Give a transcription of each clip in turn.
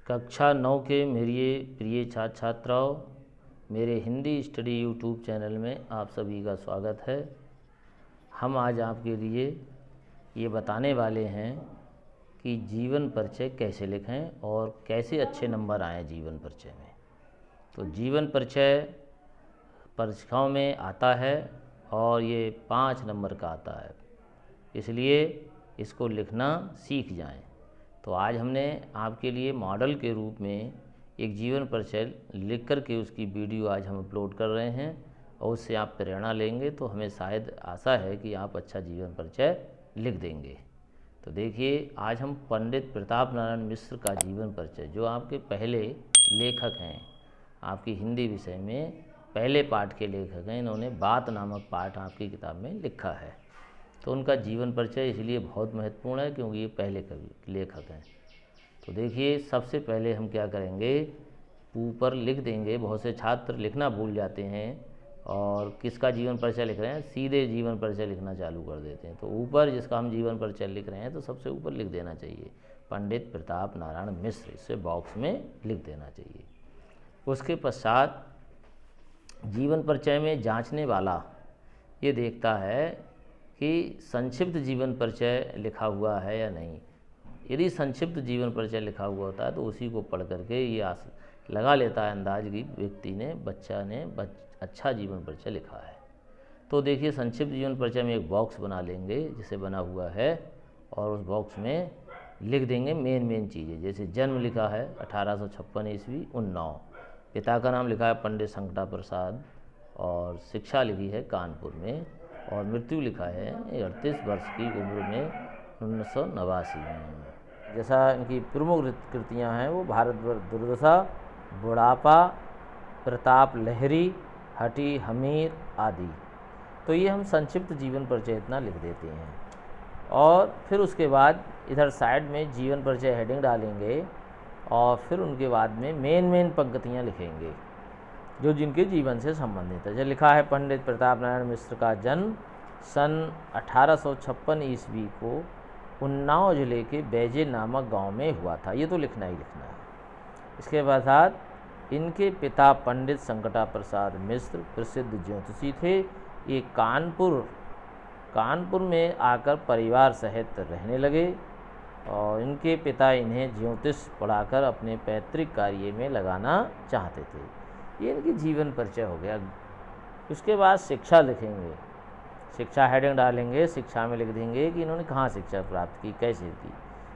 कक्षा 9 के मेरे प्रिय छात्र छात्राओं, मेरे हिंदी स्टडी यूट्यूब चैनल में आप सभी का स्वागत है। हम आज आपके लिए ये बताने वाले हैं कि जीवन परिचय कैसे लिखें और कैसे अच्छे नंबर आएँ जीवन परिचय में। तो जीवन परिचय परीक्षाओं में आता है और ये 5 नंबर का आता है, इसलिए इसको लिखना सीख जाएं। तो आज हमने आपके लिए मॉडल के रूप में एक जीवन परिचय लिख कर के उसकी वीडियो आज हम अपलोड कर रहे हैं और उससे आप प्रेरणा लेंगे तो हमें शायद आशा है कि आप अच्छा जीवन परिचय लिख देंगे। तो देखिए, आज हम पंडित प्रताप नारायण मिश्र का जीवन परिचय, जो आपके पहले लेखक हैं, आपकी हिंदी विषय में पहले पाठ के लेखक हैं, इन्होंने बात नामक पाठ आपकी किताब में लिखा है। तो उनका जीवन परिचय इसलिए बहुत महत्वपूर्ण है क्योंकि ये पहले कवि लेखक हैं। तो देखिए, सबसे पहले हम क्या करेंगे, ऊपर लिख देंगे। बहुत से छात्र लिखना भूल जाते हैं और किसका जीवन परिचय लिख रहे हैं, सीधे जीवन परिचय लिखना चालू कर देते हैं। तो ऊपर जिसका हम जीवन परिचय लिख रहे हैं तो सबसे ऊपर लिख देना चाहिए पंडित प्रताप नारायण मिश्र, इसे बॉक्स में लिख देना चाहिए। उसके पश्चात जीवन परिचय में जांचने वाला ये देखता है कि संक्षिप्त जीवन परिचय लिखा हुआ है या नहीं। यदि संक्षिप्त जीवन परिचय लिखा हुआ होता है तो उसी को पढ़ करके ये लगा लेता है अंदाज कि व्यक्ति ने, बच्चा ने अच्छा जीवन परिचय लिखा है। तो देखिए, संक्षिप्त जीवन परिचय में एक बॉक्स बना लेंगे जिसे बना हुआ है और उस बॉक्स में लिख देंगे मेन चीज़ें। जैसे जन्म लिखा है 1856 ईस्वी उन्नाव, पिता का नाम लिखा है पंडित संकटा प्रसाद और शिक्षा लिखी है कानपुर में, और मृत्यु लिखा है 38 वर्ष की उम्र में 1989 में। जैसा इनकी प्रमुख कृतियाँ हैं वो भारत दुर्दशा, बुढ़ापा, प्रताप लहरी, हठी हमीर आदि। तो ये हम संक्षिप्त जीवन परिचय इतना लिख देते हैं और फिर उसके बाद इधर साइड में जीवन परिचय हेडिंग डालेंगे और फिर उनके बाद में मेन पंक्तियाँ लिखेंगे जो जिनके जीवन से संबंधित है। जो लिखा है पंडित प्रताप नारायण मिश्र का जन्म सन 1856 ईस्वी को उन्नाव जिले के बैजे नामक गांव में हुआ था। ये तो लिखना ही लिखना है। इसके बाद इनके पिता पंडित संकटा प्रसाद मिश्र प्रसिद्ध ज्योतिषी थे। ये कानपुर में आकर परिवार सहित रहने लगे और इनके पिता इन्हें ज्योतिष पढ़ाकर अपने पैतृक कार्य में लगाना चाहते थे। ये इनकी जीवन परिचय हो गया। उसके बाद शिक्षा लिखेंगे, शिक्षा हेडिंग डालेंगे। शिक्षा में लिख देंगे कि इन्होंने कहाँ शिक्षा प्राप्त की, कैसे की।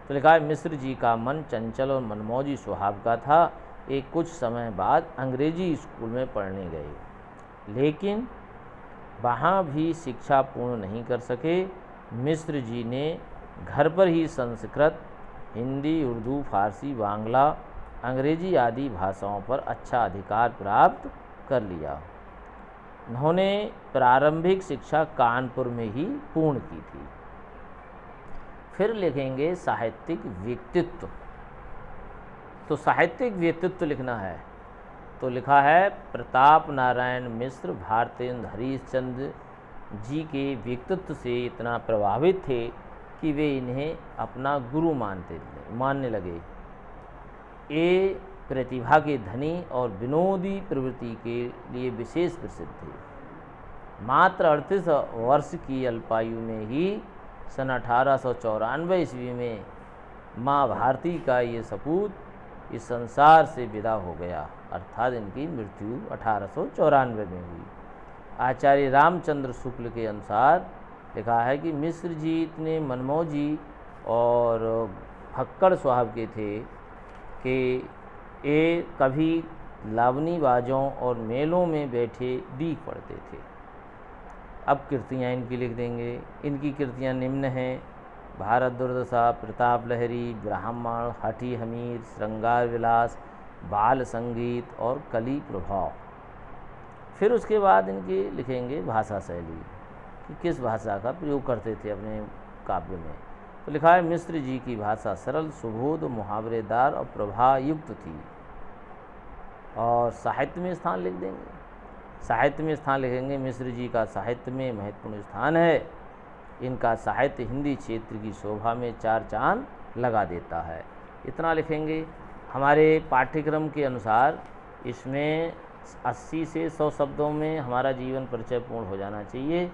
तो लिखा है मिश्र जी का मन चंचल और मनमौजी स्वभाव का था। एक कुछ समय बाद अंग्रेजी स्कूल में पढ़ने गए, लेकिन वहाँ भी शिक्षा पूर्ण नहीं कर सके। मिश्र जी ने घर पर ही संस्कृत, हिंदी, उर्दू, फारसी, बांग्ला, अंग्रेजी आदि भाषाओं पर अच्छा अधिकार प्राप्त कर लिया। उन्होंने प्रारंभिक शिक्षा कानपुर में ही पूर्ण की थी। फिर लिखेंगे साहित्यिक व्यक्तित्व। तो साहित्यिक व्यक्तित्व लिखना है तो लिखा है प्रताप नारायण मिश्र भारतेंद्र हरिश्चंद्र जी के व्यक्तित्व से इतना प्रभावित थे कि वे इन्हें अपना गुरु मानने लगे। ये प्रतिभा के धनी और विनोदी प्रवृत्ति के लिए विशेष प्रसिद्ध थे। मात्र 38 वर्ष की अल्पायु में ही सन 1894 ईस्वी में माँ भारती का ये सपूत इस संसार से विदा हो गया, अर्थात इनकी मृत्यु 1894 में हुई। आचार्य रामचंद्र शुक्ल के अनुसार लिखा है कि मिश्र जी इतने मनमौजी और भक्कड़ स्वभाव के थे कि ये कभी लावनीबाजों और मेलों में बैठे दीख पड़ते थे। अब कृतियाँ इनकी लिख देंगे। इनकी कृतियाँ निम्न हैं: भारत दुर्दशा, प्रताप लहरी, ब्राह्मण, हठी हमीर, श्रृंगार विलास, बाल संगीत और कली प्रभाव। फिर उसके बाद इनकी लिखेंगे भाषा शैली कि किस भाषा का प्रयोग करते थे अपने काव्य में। तो लिखा है मिश्र जी की भाषा सरल, सुबोध, मुहावरेदार और प्रभायुक्त थी। और साहित्य में स्थान लिख देंगे। साहित्य में स्थान लिखेंगे मिश्र जी का साहित्य में महत्वपूर्ण स्थान है। इनका साहित्य हिंदी क्षेत्र की शोभा में 4 चांद लगा देता है। इतना लिखेंगे। हमारे पाठ्यक्रम के अनुसार इसमें 80 से 100 शब्दों में हमारा जीवन परिचय पूर्ण हो जाना चाहिए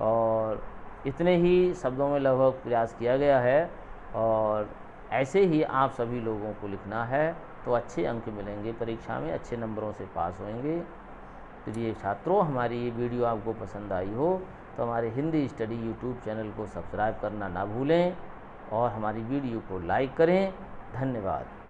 और इतने ही शब्दों में लगभग प्रयास किया गया है और ऐसे ही आप सभी लोगों को लिखना है तो अच्छे अंक मिलेंगे, परीक्षा में अच्छे नंबरों से पास होंगे। प्रिय छात्रों, हमारी ये वीडियो आपको पसंद आई हो तो हमारे हिंदी स्टडी यूट्यूब चैनल को सब्सक्राइब करना ना भूलें और हमारी वीडियो को लाइक करें। धन्यवाद।